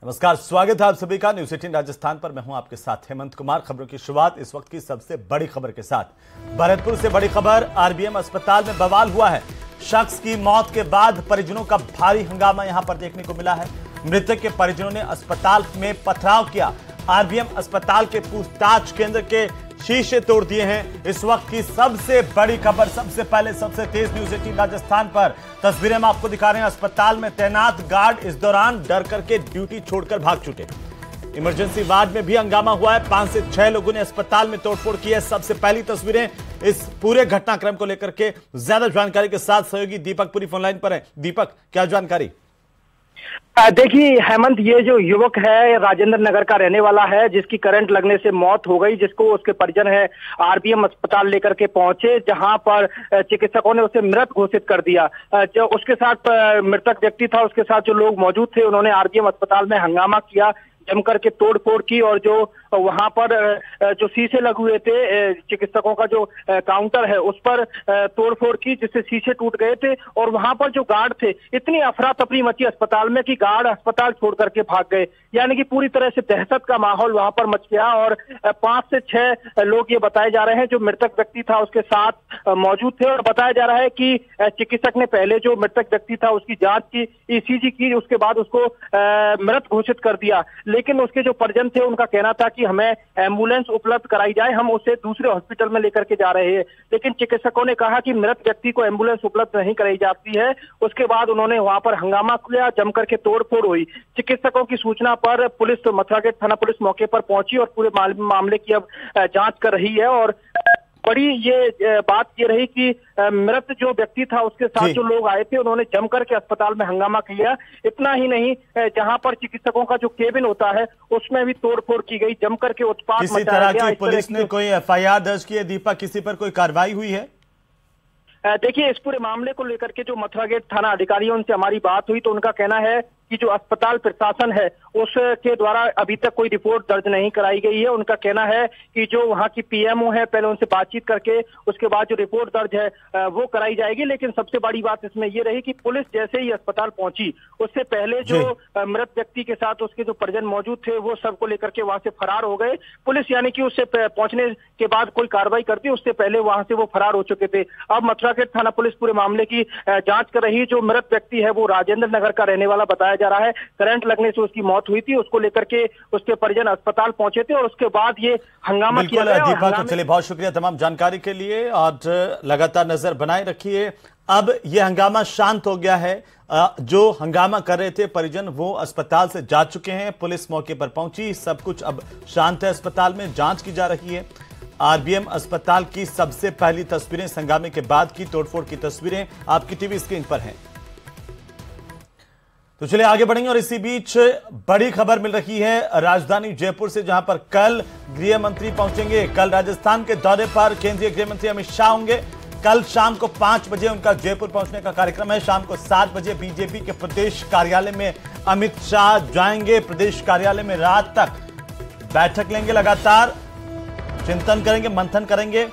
नमस्कार, स्वागत है आप सभी का न्यूज़ 18 राजस्थान पर। मैं हूं आपके साथ हेमंत कुमार। खबरों की शुरुआत इस वक्त की सबसे बड़ी खबर के साथ। भरतपुर से बड़ी खबर, आरबीएम अस्पताल में बवाल हुआ है। शख्स की मौत के बाद परिजनों का भारी हंगामा यहां पर देखने को मिला है। मृतक के परिजनों ने अस्पताल में पथराव किया। आरबीएम अस्पताल के पूछताछ केंद्र के शीशे तोड़ दिए हैं। इस वक्त की सबसे बड़ी खबर, सबसे पहले सबसे तेज न्यूज़ 18 राजस्थान पर। तस्वीरें हम आपको दिखा रहे हैं। अस्पताल में तैनात गार्ड इस दौरान डर करके ड्यूटी छोड़कर भाग छूटे। इमरजेंसी वार्ड में भी हंगामा हुआ है। 5 से 6 लोगों ने अस्पताल में तोड़फोड़ की है। सबसे पहली तस्वीरें इस पूरे घटनाक्रम को लेकर के ज्यादा जानकारी के साथ सहयोगी दीपक पूरी फोनलाइन पर है। दीपक, क्या जानकारी? देखिए हेमंत, ये जो युवक है राजेंद्र नगर का रहने वाला है, जिसकी करंट लगने से मौत हो गई, जिसको उसके परिजन है आरबीएम अस्पताल लेकर के पहुंचे, जहां पर चिकित्सकों ने उसे मृत घोषित कर दिया। जो उसके साथ मृतक व्यक्ति था, उसके साथ जो लोग मौजूद थे, उन्होंने आरबीएम अस्पताल में हंगामा किया, जमकर के तोड़फोड़ की और जो वहां पर जो शीशे लगे हुए थे, चिकित्सकों का जो काउंटर है उस पर तोड़फोड़ की, जिससे शीशे टूट गए थे। और वहां पर जो गार्ड थे, इतनी अफरा तफरी मची अस्पताल में कि गार्ड अस्पताल छोड़ करके भाग गए। यानी कि पूरी तरह से दहशत का माहौल वहां पर मच गया। और 5 से 6 लोग ये बताए जा रहे हैं जो मृतक व्यक्ति था उसके साथ मौजूद थे। और बताया जा रहा है कि चिकित्सक ने पहले जो मृतक व्यक्ति था उसकी जांच की, ईसीजी की, उसके बाद उसको मृत घोषित कर दिया। लेकिन उसके जो परिजन थे उनका कहना था कि हमें एम्बुलेंस उपलब्ध कराई जाए, हम उसे दूसरे हॉस्पिटल में लेकर के जा रहे हैं। लेकिन चिकित्सकों ने कहा कि मृत व्यक्ति को एम्बुलेंस उपलब्ध नहीं कराई जाती है। उसके बाद उन्होंने वहां पर हंगामा किया, जमकर के तोड़फोड़ हुई। चिकित्सकों की सूचना पर पुलिस, मथुरागेट थाना पुलिस मौके पर पहुंची और पूरे मामले की अब जांच कर रही है। और बड़ी ये बात ये रही कि मृत जो व्यक्ति था उसके साथ जो लोग आए थे, उन्होंने जमकर के अस्पताल में हंगामा किया। इतना ही नहीं, जहां पर चिकित्सकों का जो केबिन होता है उसमें भी तोड़फोड़ की गई, जमकर के उत्पात किसी तरह की पुलिस ने कोई एफआईआर दर्ज की है? दीपक, किसी पर कोई कार्रवाई हुई है? देखिए, इस पूरे मामले को लेकर के जो मथुरागेट थाना अधिकारी उनसे हमारी बात हुई तो उनका कहना है कि जो अस्पताल प्रशासन है उसके द्वारा अभी तक कोई रिपोर्ट दर्ज नहीं कराई गई है। उनका कहना है कि जो वहां की पीएमओ है, पहले उनसे बातचीत करके उसके बाद जो रिपोर्ट दर्ज है वो कराई जाएगी। लेकिन सबसे बड़ी बात इसमें ये रही कि पुलिस जैसे ही अस्पताल पहुंची, उससे पहले जो मृत व्यक्ति के साथ उसके जो परिजन मौजूद थे वो सबको लेकर के वहां से फरार हो गए। पुलिस यानी कि उससे पहुंचने के बाद कोई कार्रवाई करती, उससे पहले वहां से वो फरार हो चुके थे। अब मथुरागेट थाना पुलिस पूरे मामले की जांच कर रही है। जो मृत व्यक्ति है वो राजेंद्र नगर का रहने वाला बताया जा रहा है। करंट लगने से उसकी मौत हुई थी, उसको लेकर के उसके परिजन अस्पताल पहुंचे थे और उसके बाद ये हंगामा किया गया। दीपक, चलिए, बहुत शुक्रिया तमाम जानकारी के लिए और लगातार नजर बनाए रखिए। अब ये हंगामा शांत हो गया है। जो हंगामा कर रहे थे परिजन, वो अस्पताल से जा चुके हैं। पुलिस मौके पर पहुंची, सब कुछ अब शांत है। अस्पताल में जांच की जा रही है। आरबीएम अस्पताल की सबसे पहली तस्वीरें, हंगामे के बाद की तोड़फोड़ की तस्वीरें आपकी टीवी स्क्रीन पर हैं। तो चलिए आगे बढ़ेंगे। और इसी बीच बड़ी खबर मिल रही है राजधानी जयपुर से, जहां पर कल गृह मंत्री पहुंचेंगे। कल राजस्थान के दौरे पर केंद्रीय गृह मंत्री अमित शाह होंगे। कल शाम को 5 बजे उनका जयपुर पहुंचने का कार्यक्रम है। शाम को 7 बजे बीजेपी के प्रदेश कार्यालय में अमित शाह जाएंगे। प्रदेश कार्यालय में रात तक बैठक लेंगे, लगातार चिंतन करेंगे, मंथन करेंगे।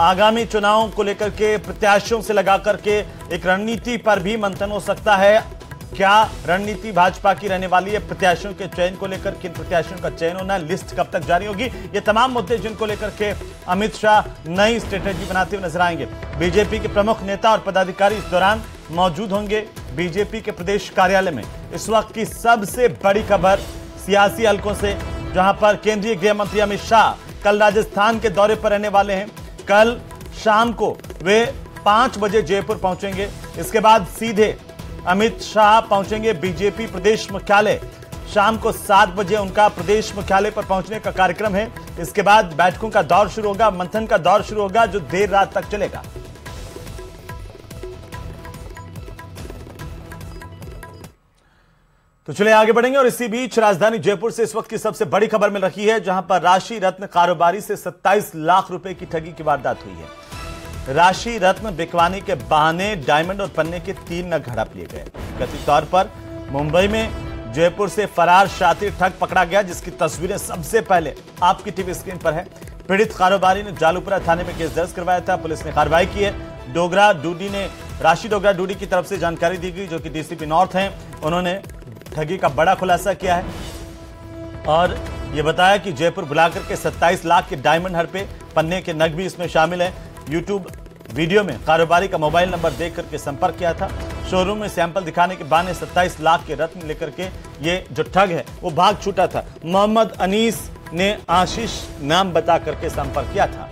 आगामी चुनावों को लेकर के प्रत्याशियों से लगा करके एक रणनीति पर भी मंथन हो सकता है। क्या रणनीति भाजपा की रहने वाली है? प्रत्याशियों के चयन को लेकर किन प्रत्याशियों का चयन होना, लिस्ट कब तक जारी होगी, ये तमाम मुद्दे जिनको लेकर के अमित शाह नई स्ट्रेटेजी बनाते हुए नजर आएंगे। बीजेपी के प्रमुख नेता और पदाधिकारी इस दौरान मौजूद होंगे बीजेपी के प्रदेश कार्यालय में। इस वक्त की सबसे बड़ी खबर सियासी हलकों से, जहां पर केंद्रीय गृह मंत्री अमित शाह कल राजस्थान के दौरे पर रहने वाले हैं। कल शाम को वे 5 बजे जयपुर पहुंचेंगे। इसके बाद सीधे अमित शाह पहुंचेंगे बीजेपी प्रदेश मुख्यालय। शाम को 7 बजे उनका प्रदेश मुख्यालय पर पहुंचने का कार्यक्रम है। इसके बाद बैठकों का दौर शुरू होगा, मंथन का दौर शुरू होगा, जो देर रात तक चलेगा। तो चलिए आगे बढ़ेंगे। और इसी बीच राजधानी जयपुर से इस वक्त की सबसे बड़ी खबर मिल रही है, जहां पर राशि रत्न कारोबारी से 27 लाख रुपए की ठगी की वारदात हुई है। राशि रत्न बिकवाने के बहाने डायमंड और पन्ने के 3 नग हड़प लिए गए। कथित तौर पर मुंबई में जयपुर से फरार शातिर ठग पकड़ा गया, जिसकी तस्वीरें सबसे पहले आपकी टीवी स्क्रीन पर है। पीड़ित कारोबारी ने जालूपुरा थाने में केस दर्ज करवाया था। पुलिस ने कार्रवाई की है। राशि डोगरा डूडी की तरफ से जानकारी दी गई, जो कि डीसीपी नॉर्थ हैं। उन्होंने ठगी का बड़ा खुलासा किया है और ये बताया कि जयपुर बुलाकर के 27 लाख के डायमंड हड़पे, पन्ने के नग भी इसमें शामिल है। यूट्यूब वीडियो में कारोबारी का मोबाइल नंबर देख करके संपर्क किया था। शोरूम में सैंपल दिखाने के बहाने 27 लाख के रत्न लेकर के ये जो ठग है वो भाग छूटा था। मोहम्मद अनीस ने आशीष नाम बता करके संपर्क किया था।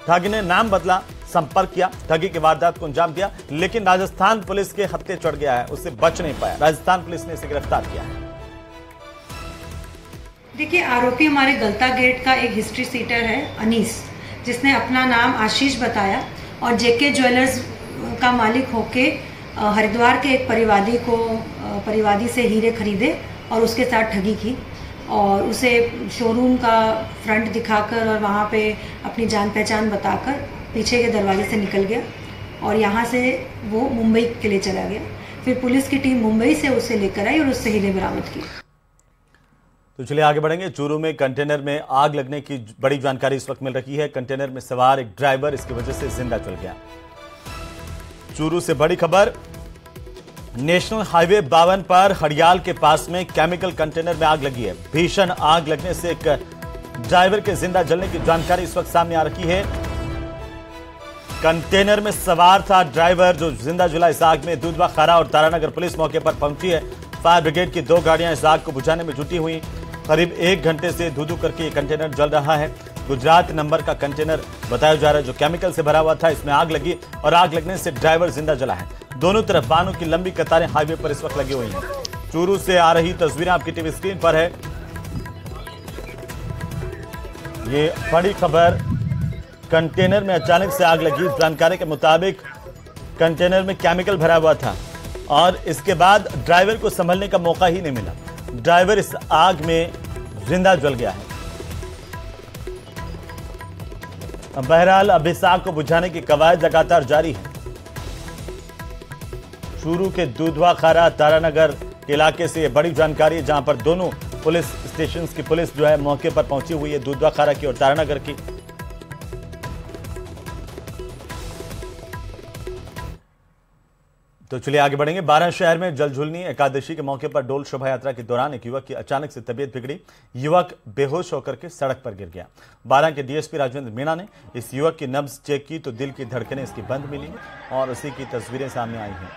ठग ने नाम बदला, संपर्क किया, ठगी की वारदात को अंजाम दिया, लेकिन राजस्थान पुलिस के हत्थे चढ़ गया है, उससे बच नहीं पाया। राजस्थान पुलिस ने इसे गिरफ्तार किया है। देखिए, आरोपी हमारे गलता गेट का एक हिस्ट्री सीटर है अनीस, जिसने अपना नाम आशीष बताया और जेके ज्वेलर्स का मालिक होके हरिद्वार के एक परिवादी से हीरे खरीदे और उसके साथ ठगी की और उसे शोरूम का फ्रंट दिखाकर और वहाँ पे अपनी जान पहचान बताकर पीछे के दरवाजे से निकल गया और यहाँ से वो मुंबई के लिए चला गया। फिर पुलिस की टीम मुंबई से उसे लेकर आई और उससे हीरे बरामद की। तो चलिए आगे बढ़ेंगे। चूरू में कंटेनर में आग लगने की बड़ी जानकारी इस वक्त मिल रही है। कंटेनर में सवार एक ड्राइवर इसकी वजह से जिंदा जल गया। चूरू से बड़ी खबर, नेशनल हाईवे 52 पर हड़ियाल के पास में केमिकल कंटेनर में आग लगी है। भीषण आग लगने से एक ड्राइवर के जिंदा जलने की जानकारी इस वक्त सामने आ रही है। कंटेनर में सवार था ड्राइवर जो जिंदा जला इस आग में। दूधवा खारा और तारानगर पुलिस मौके पर पहुंची है। फायर ब्रिगेड की 2 गाड़ियां इस आग को बुझाने में जुटी हुई। करीब 1 घंटे से धू-धू करके ये कंटेनर जल रहा है। गुजरात नंबर का कंटेनर बताया जा रहा है जो केमिकल से भरा हुआ था। इसमें आग लगी और आग लगने से ड्राइवर जिंदा जला है। दोनों तरफ वाहनों की लंबी कतारें हाईवे पर इस वक्त लगी हुई हैं। चूरू से आ रही तस्वीरें आपकी टीवी स्क्रीन पर है। ये बड़ी खबर, कंटेनर में अचानक से आग लगी। जानकारी के मुताबिक कंटेनर में केमिकल भरा हुआ था और इसके बाद ड्राइवर को संभलने का मौका ही नहीं मिला। ड्राइवर इस आग में जिंदा जल गया है। बहरहाल अब इस आग को बुझाने की कवायद लगातार जारी है। चूरू के दूधवा खारा तारानगर के इलाके से यह बड़ी जानकारी है, जहां पर दोनों पुलिस स्टेशन की पुलिस जो है मौके पर पहुंची हुई है, दूधवा खारा की और तारानगर की। तो चलिए आगे बढ़ेंगे। 12 शहर में जलझुलनी एकादशी के मौके पर डोल शोभा यात्रा के दौरान एक युवक की अचानक से तबीयत बिगड़ी। युवक बेहोश होकर के सड़क पर गिर गया। 12 के डीएसपी राजेंद्र मीणा ने इस युवक की नब्ज चेक की तो दिल की धड़कनें इसकी बंद मिली और उसी की तस्वीरें सामने आई हैं।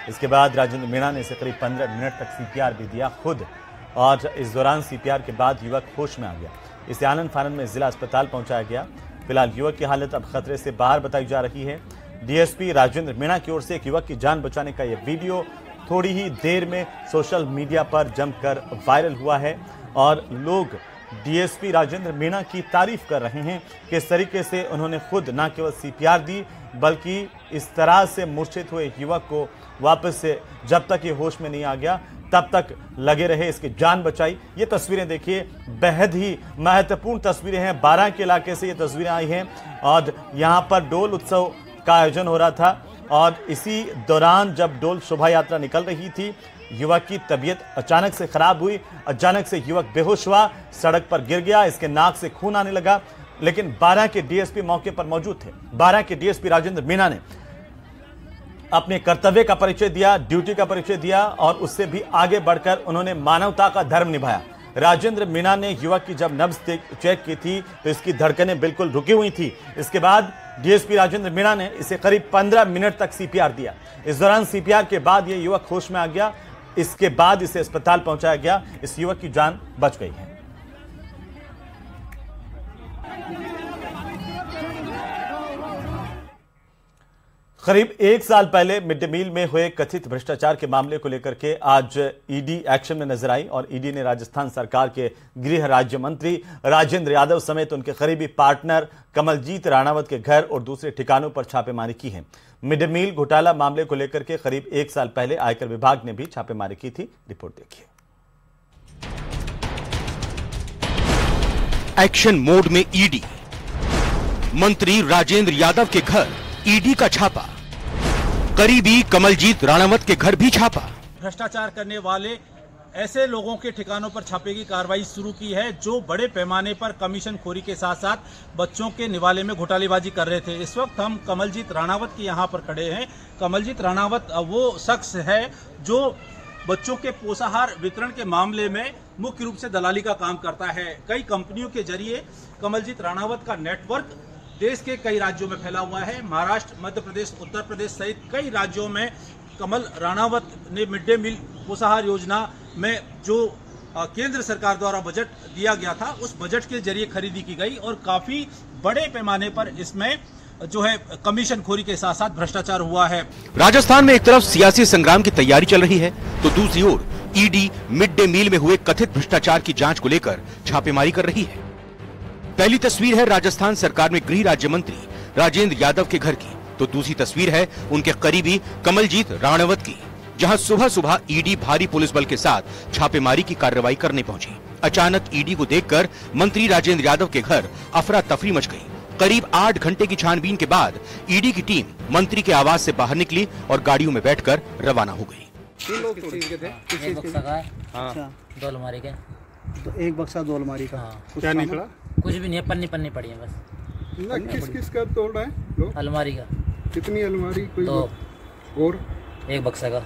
इसके बाद राजेंद्र मीणा ने इसे करीब 15 मिनट तक सीपीआर भी दिया खुद और इस दौरान सीपीआर के बाद युवक होश में आ गया। इसे आनंद फानंद में जिला अस्पताल पहुंचाया गया। फिलहाल युवक की हालत अब खतरे से बाहर बताई जा रही है। डीएसपी राजेंद्र मीणा की ओर से एक युवक की जान बचाने का यह वीडियो थोड़ी ही देर में सोशल मीडिया पर जमकर वायरल हुआ है और लोग डीएसपी राजेंद्र मीणा की तारीफ कर रहे हैं। किस तरीके से उन्होंने खुद न केवल सीपीआर दी बल्कि इस तरह से मूर्छित हुए युवक को वापस से जब तक ये होश में नहीं आ गया तब तक लगे रहे, इसकी जान बचाई। ये तस्वीरें देखिए, बेहद ही महत्वपूर्ण तस्वीरें हैं। 12 के इलाके से ये तस्वीरें आई हैं और यहाँ पर डोल उत्सव का आयोजन हो रहा था और इसी दौरान जब डोल शोभा यात्रा निकल रही थी, युवक की तबीयत अचानक से खराब हुई। अचानक से युवक बेहोश हुआ, सड़क पर गिर गया, इसके नाक से खून आने लगा। लेकिन 12 के डीएसपी मौके पर मौजूद थे। 12 के डीएसपी राजेंद्र मीणा ने अपने कर्तव्य का परिचय दिया, ड्यूटी का परिचय दिया और उससे भी आगे बढ़कर उन्होंने मानवता का धर्म निभाया। राजेंद्र मीणा ने युवक की जब नब्ज चेक की थी तो इसकी धड़कनें बिल्कुल रुकी हुई थी। इसके बाद डीएसपी राजेंद्र मीणा ने इसे करीब 15 मिनट तक सीपीआर दिया। इस दौरान सीपीआर के बाद ये युवक होश में आ गया। इसके बाद इसे अस्पताल पहुंचाया गया। इस युवक की जान बच गई है। करीब 1 साल पहले मिड डे मील में हुए कथित भ्रष्टाचार के मामले को लेकर के आज ईडी एक्शन में नजर आई और ईडी ने राजस्थान सरकार के गृह राज्य मंत्री राजेंद्र यादव समेत उनके करीबी पार्टनर कमलजीत राणावत के घर और दूसरे ठिकानों पर छापेमारी की है। मिड डे मील घोटाला मामले को लेकर के करीब 1 साल पहले आयकर विभाग ने भी छापेमारी की थी। रिपोर्ट देखिए। एक्शन मोड में ईडी, मंत्री राजेंद्र यादव के घर ईडी का छापा, करीबी कमलजीत राणावत के घर भी छापा। भ्रष्टाचार करने वाले ऐसे लोगों के ठिकानों पर छापे की कार्रवाई शुरू की है जो बड़े पैमाने पर कमीशन खोरी के साथ साथ बच्चों के निवाले में घोटालेबाजी कर रहे थे। इस वक्त हम कमलजीत राणावत के यहाँ पर खड़े हैं। कमलजीत राणावत वो शख्स है जो बच्चों के पोषाहार वितरण के मामले में मुख्य रूप से दलाली का काम करता है। कई कंपनियों के जरिए कमलजीत राणावत का नेटवर्क देश के कई राज्यों में फैला हुआ है। महाराष्ट्र, मध्य प्रदेश, उत्तर प्रदेश सहित कई राज्यों में कमल राणावत ने मिड डे मील पोषाहार योजना में जो केंद्र सरकार द्वारा बजट दिया गया था, उस बजट के जरिए खरीदी की गई और काफी बड़े पैमाने पर इसमें जो है कमीशन खोरी के साथ साथ भ्रष्टाचार हुआ है। राजस्थान में एक तरफ सियासी संग्राम की तैयारी चल रही है, तो दूसरी ओर ईडी मिड डे मील में हुए कथित भ्रष्टाचार की जांच को लेकर छापेमारी कर रही है। पहली तस्वीर है राजस्थान सरकार में गृह राज्य मंत्री राजेंद्र यादव के घर की, तो दूसरी तस्वीर है उनके करीबी कमलजीत राणावत की, जहां सुबह सुबह ईडी भारी पुलिस बल के साथ छापेमारी की कार्रवाई करने पहुंची। अचानक ईडी को देखकर मंत्री राजेंद्र यादव के घर अफरा तफरी मच गई। करीब 8 घंटे की छानबीन के बाद ईडी की टीम मंत्री के आवास से बाहर निकली और गाड़ियों में बैठकर रवाना हो गई। 3 लोग थे। एक बक्सा का है, अच्छा, 2 अलमारी के। तो एक बक्सा 2 अलमारी का। हाँ। क्या निकला? कुछ भी नहीं है, पन्नी पड़ी है बस। ना किस का तोड़ रहा है लोग? अलमारी का। कितनी अलमारी? कोई 2 और एक बक्सा का।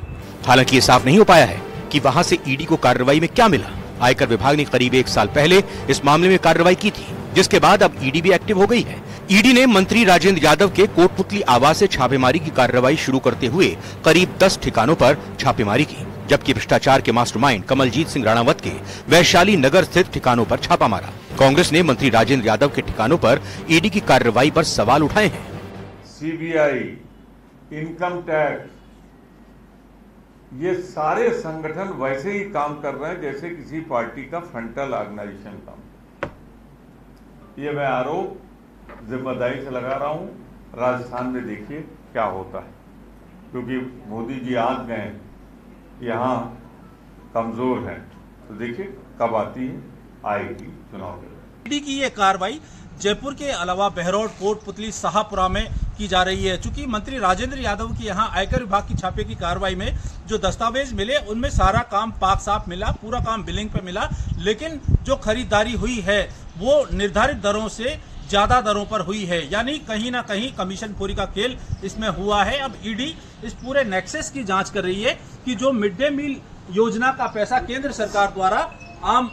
हालांकि ये साफ नहीं हो पाया है कि वहां से ईडी को कार्रवाई में क्या मिला। आयकर विभाग ने करीब 1 साल पहले इस मामले में कार्रवाई की थी, जिसके बाद अब ईडी भी एक्टिव हो गई है। ईडी ने मंत्री राजेंद्र यादव के कोटपुतली आवास से छापेमारी की कार्रवाई शुरू करते हुए करीब 10 ठिकानों पर छापेमारी की, जबकि भ्रष्टाचार के मास्टरमाइंड कमलजीत सिंह राणावत के वैशाली नगर स्थित ठिकानों पर छापा मारा। कांग्रेस ने मंत्री राजेंद्र यादव के ठिकानों पर ईडी की कार्रवाई पर सवाल उठाए हैं। सीबीआई, इनकम टैक्स, ये सारे संगठन वैसे ही काम कर रहे हैं जैसे किसी पार्टी का फ्रंटल ऑर्गेनाइजेशन काम। ये मैं आरोप जिम्मेदारी से लगा रहा हूं। राजस्थान में देखिए क्या होता है, क्योंकि मोदी जी आग गए, यहाँ कमजोर हैं, तो देखिए कब आती है, आएगी चुनाव के। ईडी की ये कार्रवाई जयपुर के अलावा बहरौड, कोटपुतली, शाहपुरा में की जा रही है। चूंकि मंत्री राजेंद्र यादव की यहाँ आयकर विभाग की छापे की कार्रवाई में जो दस्तावेज मिले, उनमें सारा काम पाक साफ मिला, पूरा काम बिलिंग पे मिला, लेकिन जो खरीदारी हुई है वो निर्धारित दरों से ज्यादा दरों पर हुई है, यानी कहीं ना कहीं कमीशन खोरी का खेल इसमें हुआ है। अब ईडी इस पूरे नेक्सस की जांच कर रही है कि जो मिड डे मील योजना का पैसा केंद्र सरकार द्वारा आम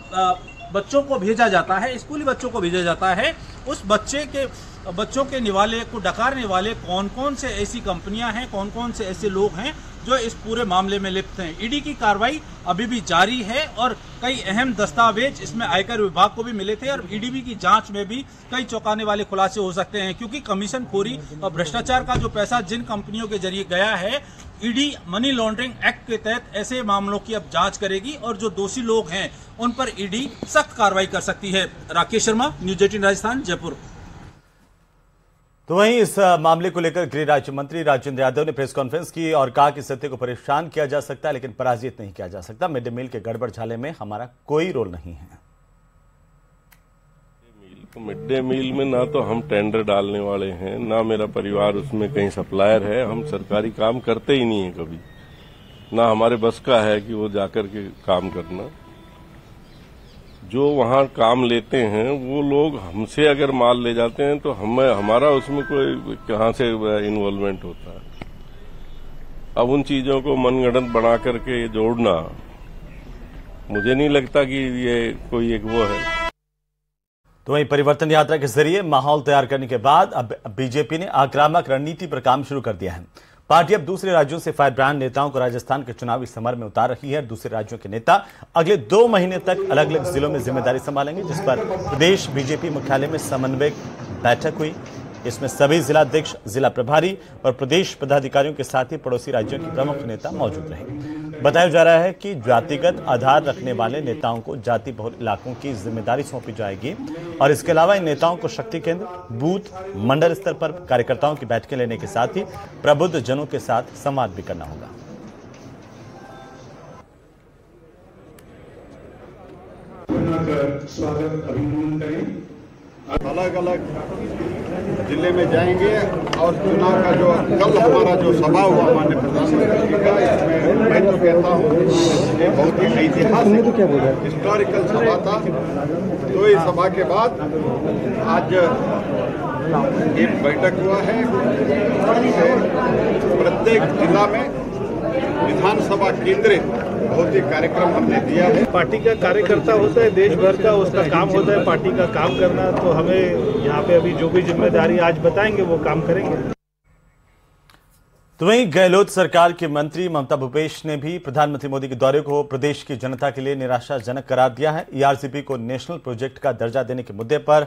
बच्चों को भेजा जाता है, स्कूली बच्चों को भेजा जाता है, उस बच्चों के निवाले को डकारने वाले कौन कौन से ऐसी कंपनियां हैं, कौन कौन से ऐसे लोग हैं जो इस पूरे मामले में लिप्त हैं। ईडी की कार्रवाई अभी भी जारी है और कई अहम दस्तावेज इसमें आयकर विभाग को भी मिले थे और ईडी की जांच में भी कई चौंकाने वाले खुलासे हो सकते हैं, क्योंकि कमीशन खोरी और भ्रष्टाचार का जो पैसा जिन कंपनियों के जरिए गया है, ईडी मनी लॉन्ड्रिंग एक्ट के तहत ऐसे मामलों की अब जांच करेगी और जो दोषी लोग हैं उन पर ईडी सख्त कार्रवाई कर सकती है। राकेश शर्मा, न्यूज 18 राजस्थान, जयपुर। तो वहीं इस मामले को लेकर गृह राज्य मंत्री राजेंद्र यादव ने प्रेस कॉन्फ्रेंस की और कहा कि सत्य को परेशान किया जा सकता है, लेकिन पराजित नहीं किया जा सकता। मिड डे मील के गड़बड़ झाले में हमारा कोई रोल नहीं है। मिड डे मील में ना तो हम टेंडर डालने वाले हैं, ना मेरा परिवार उसमें कहीं सप्लायर है। हम सरकारी काम करते ही नहीं है कभी, ना हमारे बस का है कि वो जाकर के काम करना। जो वहाँ काम लेते हैं वो लोग हमसे अगर माल ले जाते हैं तो हमारा उसमें कोई कहाँ से इन्वॉल्वमेंट होता है। अब उन चीजों को मनगढ़ंत बना करके जोड़ना, मुझे नहीं लगता कि ये कोई एक वो है। तो वहीं परिवर्तन यात्रा के जरिए माहौल तैयार करने के बाद अब बीजेपी ने आक्रामक रणनीति पर काम शुरू कर दिया है। पार्टी अब दूसरे राज्यों से फायर ब्रांड नेताओं को राजस्थान के चुनावी समर में उतार रही है। दूसरे राज्यों के नेता अगले 2 महीने तक अलग अलग जिलों में जिम्मेदारी संभालेंगे, जिस पर प्रदेश बीजेपी मुख्यालय में समन्वय बैठक हुई। इसमें सभी जिलाध्यक्ष, जिला प्रभारी और प्रदेश पदाधिकारियों के साथ ही पड़ोसी राज्यों के प्रमुख नेता मौजूद रहे। बताया जा रहा है कि जातिगत आधार रखने वाले नेताओं को जाति बहुल इलाकों की जिम्मेदारी सौंपी जाएगी और इसके अलावा इन नेताओं को शक्ति केंद्र, बूथ, मंडल स्तर पर कार्यकर्ताओं की बैठकें लेने के साथ ही प्रबुद्ध जनों के साथ संवाद भी करना होगा। स्वागत अभिनंदन करें। अलग अलग जिले में जाएंगे और चुनाव का जो कल हमारा जो सभा हुआ माननीय प्रधानमंत्री का, इसमें मैं तो कहता हूँ ये बहुत ही ऐतिहासिक हिस्टोरिकल सभा था। तो इस सभा के बाद आज एक बैठक हुआ है, प्रत्येक जिला में विधानसभा केंद्र बहुत ही कार्यक्रम हमने दिया है। पार्टी का कार्यकर्ता होता है, देश भर का उसका काम होता है पार्टी का काम करना, तो हमें यहाँ पे अभी जो भी जिम्मेदारी आज बताएंगे वो काम करेंगे। तो वहीं गहलोत सरकार के मंत्री ममता भूपेश ने भी प्रधानमंत्री मोदी के दौरे को प्रदेश की जनता के लिए निराशाजनक करार दिया है। ईआरसीपी को नेशनल प्रोजेक्ट का दर्जा देने के मुद्दे पर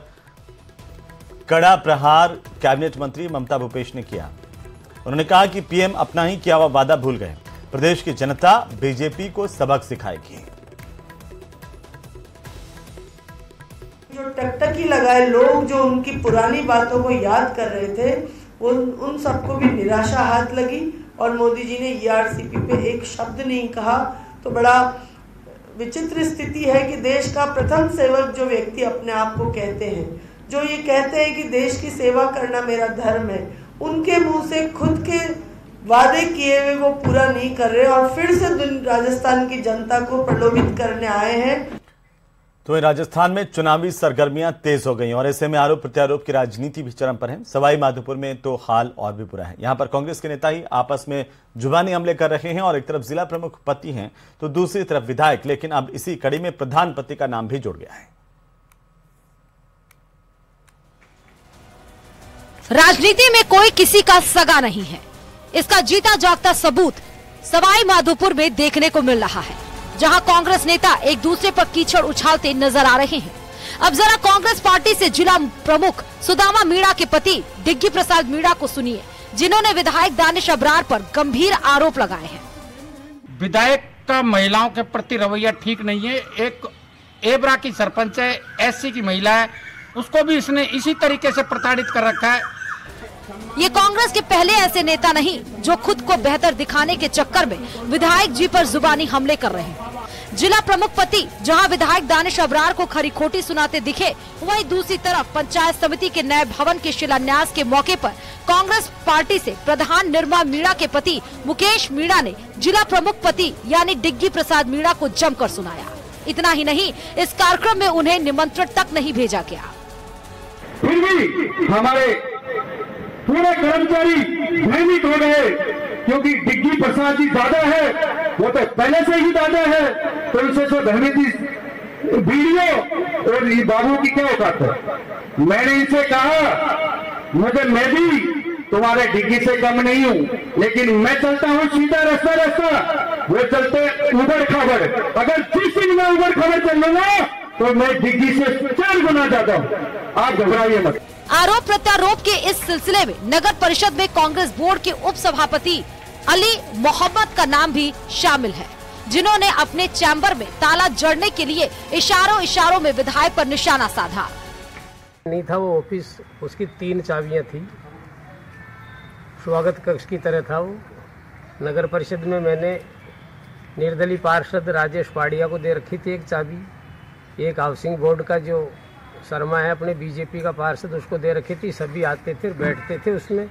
कड़ा प्रहार कैबिनेट मंत्री ममता भूपेश ने किया। उन्होंने कहा कि पीएम अपना ही किया हुआ वादा भूल गए। प्रदेश की जनता बीजेपी को सबक सिखाएगी। जो टकटकी लगाए लोग जो उनकी पुरानी बातों को याद कर रहे थे, उन सबको भी निराशा हाथ लगी और मोदी जी ने ईआरसीपी पे एक शब्द नहीं कहा। तो बड़ा विचित्र स्थिति है कि देश का प्रथम सेवक जो व्यक्ति अपने आप को कहते हैं, जो ये कहते हैं कि देश की सेवा करना मेरा धर्म है, उनके मुंह से खुद के वादे किए हुए वो पूरा नहीं कर रहे और फिर से राजस्थान की जनता को प्रलोभित करने आए हैं। तो राजस्थान में चुनावी सरगर्मियां तेज हो गई और ऐसे में आरोप प्रत्यारोप की राजनीति भी चरम पर है। सवाई माधोपुर में तो हाल और भी बुरा है। यहां पर कांग्रेस के नेता ही आपस में जुबानी हमले कर रहे हैं और एक तरफ जिला प्रमुख पति हैं तो दूसरी तरफ विधायक, लेकिन अब इसी कड़ी में प्रधान पति का नाम भी जुड़ गया है। राजनीति में कोई किसी का सगा नहीं है, इसका जीता जागता सबूत सवाई माधोपुर में देखने को मिल रहा है, जहां कांग्रेस नेता एक दूसरे पर कीचड़ उछालते नजर आ रहे हैं। अब जरा कांग्रेस पार्टी से जिला प्रमुख सुदामा मीणा के पति दिग्गी प्रसाद मीणा को सुनिए, जिन्होंने विधायक दानिश अबरार पर गंभीर आरोप लगाए हैं। विधायक का महिलाओं के प्रति रवैया ठीक नहीं है। एक एबरा की सरपंच है, एससी की महिला है, उसको भी इसने इसी तरीके से प्रताड़ित कर रखा है। ये कांग्रेस के पहले ऐसे नेता नहीं जो खुद को बेहतर दिखाने के चक्कर में विधायक जी पर जुबानी हमले कर रहे हैं। जिला प्रमुख पति जहां विधायक दानिश अबरार को खरी खोटी सुनाते दिखे, वहीं दूसरी तरफ पंचायत समिति के नए भवन के शिलान्यास के मौके पर कांग्रेस पार्टी से प्रधान निर्मा मीणा के पति मुकेश मीणा ने जिला प्रमुख पति यानी दिग्गी प्रसाद मीणा को जमकर सुनाया। इतना ही नहीं, इस कार्यक्रम में उन्हें निमंत्रण तक नहीं भेजा गया। फिर भी हमारे पूरे कर्मचारी भयभीत हो गए, क्योंकि दिग्गी प्रसाद जी दादा है, वो तो पहले से ही दादा है, तो उनसे तो भयभीत वीडियो और ये बाबू की क्या औकात है। मैंने इनसे कहा मैं भी तुम्हारे डिग्गी से कम नहीं हूं, लेकिन मैं चलता हूं सीधा रास्ता, वो चलते उबड़ खाबड़। अगर जिस दिन मैं उबड़ खाबड़ चल लूंगा तो मैं डिग्गी से 4 गुना ज्यादा हूं, आप घबराइए मत। आरोप प्रत्यारोप के इस सिलसिले में नगर परिषद में कांग्रेस बोर्ड के उप सभापति अली मोहम्मद का नाम भी शामिल है, जिन्होंने अपने चैम्बर में ताला जड़ने के लिए इशारों में विधायक पर निशाना साधा। नहीं था वो ऑफिस, उसकी 3 चाबियां थी, स्वागत कक्ष की तरह था वो। नगर परिषद में मैंने निर्दलीय पार्षद राजेश पाड़िया को दे रखी थी एक चाबी, एक हाउसिंग बोर्ड का जो शर्मा है अपने बीजेपी का पार्षद, उसको दे रखी थी। सभी आते थे बैठते थे उसमें।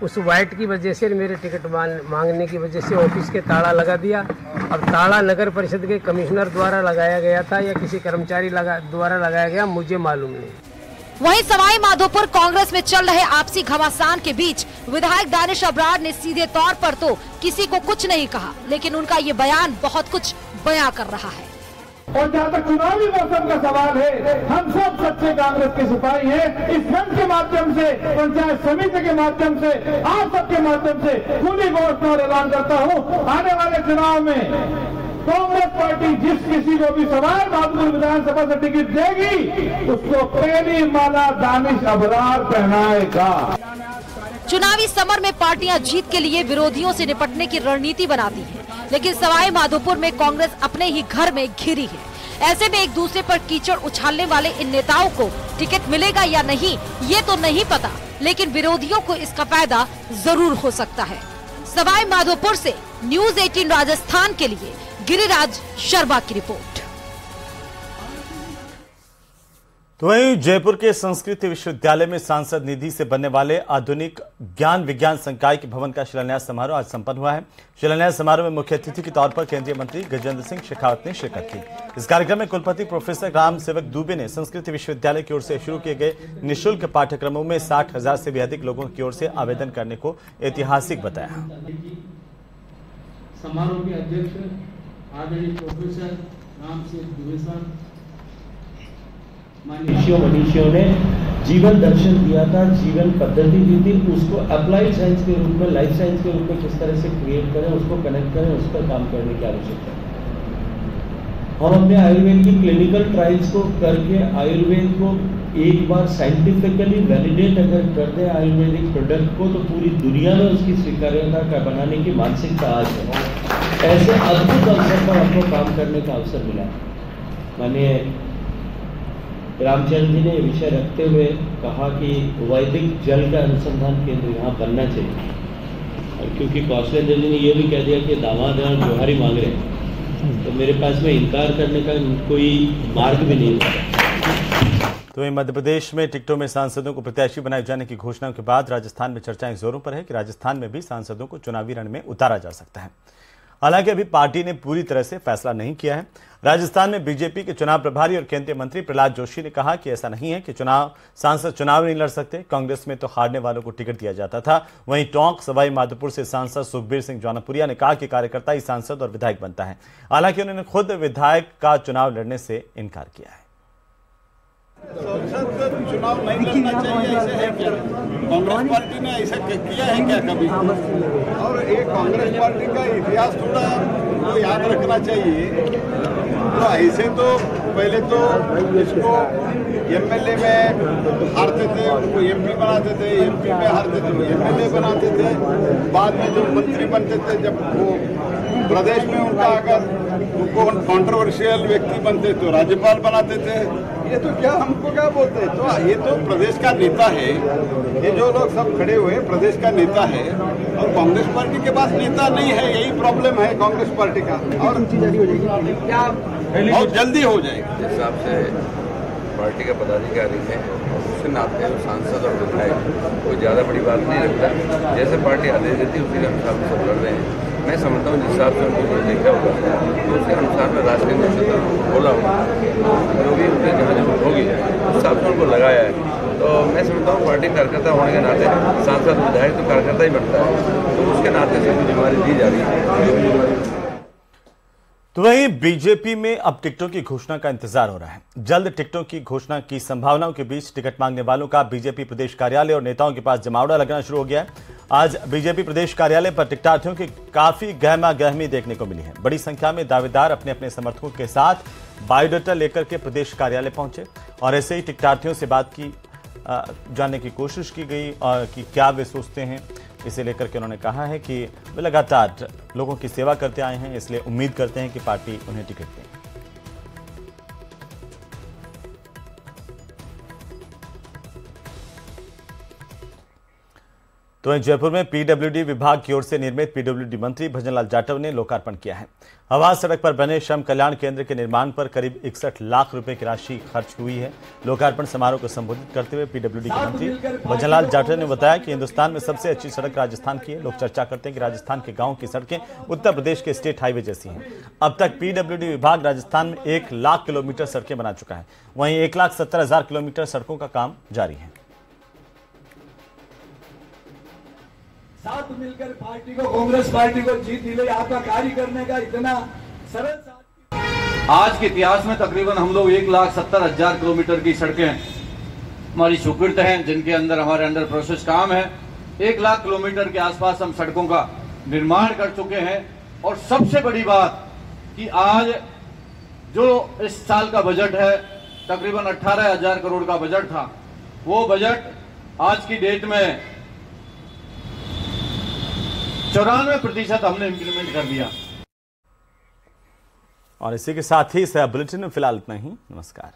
उस वाइट की वजह से, मेरे टिकट मांगने की वजह से ऑफिस के ताला लगा दिया। अब ताला नगर परिषद के कमिश्नर द्वारा लगाया गया था या किसी कर्मचारी द्वारा लगाया गया, मुझे मालूम नहीं। वहीं सवाई माधोपुर कांग्रेस में चल रहे आपसी घमासान के बीच विधायक दानिश अबरार ने सीधे तौर पर तो किसी को कुछ नहीं कहा, लेकिन उनका ये बयान बहुत कुछ बयां कर रहा है। और जहाँ तक चुनावी मौसम का सवाल है, हम सब सच्चे कांग्रेस के सिपाही हैं। इस मंच के माध्यम से, पंचायत समिति के माध्यम से, आप सबके माध्यम से खुली घोषणा और ऐलान करता हूँ, आने वाले चुनाव में कांग्रेस पार्टी जिस किसी को भी सवाई माधोपुर विधानसभा से टिकट देगी, उसको पहली माला दानिश अबरार पहनाएगा। चुनावी समर में पार्टियां जीत के लिए विरोधियों से निपटने की रणनीति बनाती हैं, लेकिन सवाई माधोपुर में कांग्रेस अपने ही घर में घिरी है। ऐसे में एक दूसरे पर कीचड़ उछालने वाले इन नेताओं को टिकट मिलेगा या नहीं, ये तो नहीं पता, लेकिन विरोधियों को इसका फायदा जरूर हो सकता है। सवाई माधोपुर से न्यूज़ 18 राजस्थान के लिए गिरिराज शर्मा की रिपोर्ट। तो वहीं जयपुर के संस्कृत विश्वविद्यालय में सांसद निधि से बनने वाले आधुनिक ज्ञान विज्ञान संकाय के भवन का शिलान्यास समारोह आज संपन्न हुआ है। शिलान्यास समारोह में मुख्य अतिथि के तौर पर केंद्रीय मंत्री गजेंद्र सिंह शेखावत ने शिरकत की। इस कार्यक्रम में कुलपति प्रोफेसर राम सेवक दुबे ने संस्कृत विश्वविद्यालय की ओर से शुरू किए गए निःशुल्क पाठ्यक्रमों में 60,000 से भी अधिक लोगों की ओर से आवेदन करने को ऐतिहासिक बताया। समारोह के अध्यक्ष आदरणीय प्रोफेसर राम सिंह दुबे साहब, मनीषियों ने जीवन दर्शन दिया था, जीवन पद्धति दी थी, उसको अप्लाइड साइंस के रूप में, लाइफ साइंस के रूप में किस तरह से क्रिएट करें, उसको कनेक्ट करें, उस पर काम करने की आवश्यकता है। हम अपने आयुर्वेद की क्लिनिकल ट्रायल्स को करके आयुर्वेद को एक बार साइंटिफिकली वैलिडेट अगर कर दें आयुर्वेदिक प्रोडक्ट को, तो पूरी दुनिया में उसकी स्वीकार्यता का बनाने की मानसिकता आज है। ऐसे अद्भुत अवसर पर हमको काम करने का अवसर मिला। माननीय रामचंद्र जी ने विषय रखते हुए कहा कि वैदिक जल का अनुसंधान केंद्र यहाँ बनना चाहिए, और क्योंकि कौशलेंद्र जी ने ये भी कह दिया कि दामाद और जोहारी मांग रहे हैं, तो मेरे पास में इनकार करने का कोई मार्ग भी नहीं है। तो वहीं मध्य प्रदेश में टिकटों में सांसदों को प्रत्याशी बनाए जाने की घोषणा के बाद राजस्थान में चर्चाएं जोरों पर है कि राजस्थान में भी सांसदों को चुनावी रण में उतारा जा सकता है। हालांकि अभी पार्टी ने पूरी तरह से फैसला नहीं किया है। राजस्थान में बीजेपी के चुनाव प्रभारी और केंद्रीय मंत्री प्रहलाद जोशी ने कहा कि ऐसा नहीं है कि सांसद चुनाव नहीं लड़ सकते। कांग्रेस में तो हारने वालों को टिकट दिया जाता था। वहीं टोंक सवाई माधोपुर से सांसद सुखबीर सिंह जौनपुरिया ने कहा कि कार्यकर्ता ही सांसद और विधायक बनता है। हालांकि उन्होंने खुद विधायक का चुनाव लड़ने से इनकार किया है। संसद चुनाव नहीं लड़ना चाहिए, ऐसे है क्या? कांग्रेस पार्टी ने ऐसा किया है क्या कभी? और एक कांग्रेस पार्टी का इतिहास थोड़ा तो याद रखना चाहिए। तो ऐसे तो पहले तो इसको एमएलए में हारते थे, उनको एमपी बनाते थे, एमपी में हारते थे एमएलए बनाते थे, बाद में जो मंत्री बनते थे, जब वो प्रदेश में उनका अगर उनको कंट्रोवर्शियल व्यक्ति बनते तो राज्यपाल बनाते थे। ये तो क्या हमको क्या बोलते हैं? तो ये तो प्रदेश का नेता है, ये जो लोग सब खड़े हुए प्रदेश का नेता है, और कांग्रेस पार्टी के पास नेता नहीं है, यही प्रॉब्लम है कांग्रेस पार्टी का। और जारी हो जाएगी क्या? बहुत जल्दी हो जाएगी। जिस हिसाब से पार्टी का पदाधिकारी है, उसके नाते सांसद और विधायक कोई ज़्यादा बड़ी बात नहीं रखता। जैसे पार्टी आदेश देती है उसी के अनुसार हम सब लड़ रहे हैं। मैं समझता हूँ जिस हिसाब से उनको देखा होगा तो उसके अनुसार में राष्ट्रीय नेतृत्व बोला होगा, जो भी उनकी जहाँ जरूरत होगी उस हिसाब से उनको लगाया है। तो मैं समझता हूँ पार्टी कार्यकर्ता होने के नाते सांसद विधायक तो कार्यकर्ता ही बनता है, तो उसके नाते से जिम्मेदारी दी जा रही है। तो वहीं बीजेपी में अब टिकटों की घोषणा का इंतजार हो रहा है। जल्द टिकटों की घोषणा की संभावनाओं के बीच टिकट मांगने वालों का बीजेपी प्रदेश कार्यालय और नेताओं के पास जमावड़ा लगना शुरू हो गया है। आज बीजेपी प्रदेश कार्यालय पर टिकटार्थियों की काफी गहमा गहमी देखने को मिली है। बड़ी संख्या में दावेदार अपने अपने समर्थकों के साथ बायोडाटा लेकर के प्रदेश कार्यालय पहुंचे और ऐसे ही टिकटार्थियों से बात की जानने की कोशिश की गई और कि क्या वे सोचते हैं। इसे लेकर के उन्होंने कहा है कि वे लगातार लोगों की सेवा करते आए हैं, इसलिए उम्मीद करते हैं कि पार्टी उन्हें टिकट दें। तो वहीं जयपुर में पीडब्ल्यूडी विभाग की ओर से निर्मित पीडब्ल्यूडी मंत्री भजनलाल जाटव ने लोकार्पण किया है। हवा सड़क पर बने श्रम कल्याण केंद्र के निर्माण पर करीब 61 लाख रुपए की राशि खर्च हुई है। लोकार्पण समारोह को संबोधित करते हुए पीडब्ल्यूडी के मंत्री भजनलाल जाटव ने बताया कि हिंदुस्तान में सबसे अच्छी सड़क राजस्थान की है। लोग चर्चा करते हैं कि राजस्थान के गाँव की सड़कें उत्तर प्रदेश के स्टेट हाईवे जैसी हैं। अब तक पीडब्ल्यूडी विभाग राजस्थान में 1 लाख किलोमीटर सड़कें बना चुका है। वहीं 1,70,000 किलोमीटर सड़कों का काम जारी है। साथ मिलकर पार्टी को, कांग्रेस पार्टी को जीत दिलाई। आपका कार्य करने का इतना सरल। आज के इतिहास में तकरीबन हम लोग 1,70,000 किलोमीटर की सड़कें हमारी स्वीकृत हैं, जिनके अंदर हमारे अंडर प्रोसेस काम है। 1 लाख किलोमीटर के आसपास हम सड़कों का निर्माण कर चुके हैं। और सबसे बड़ी बात कि आज जो इस साल का बजट है, तकरीबन 18,000 करोड़ का बजट था, वो बजट आज की डेट में 94% हमने इम्प्लीमेंट कर दिया। और इसी के साथ ही इस बुलेटिन में फिलहाल इतना ही। नमस्कार।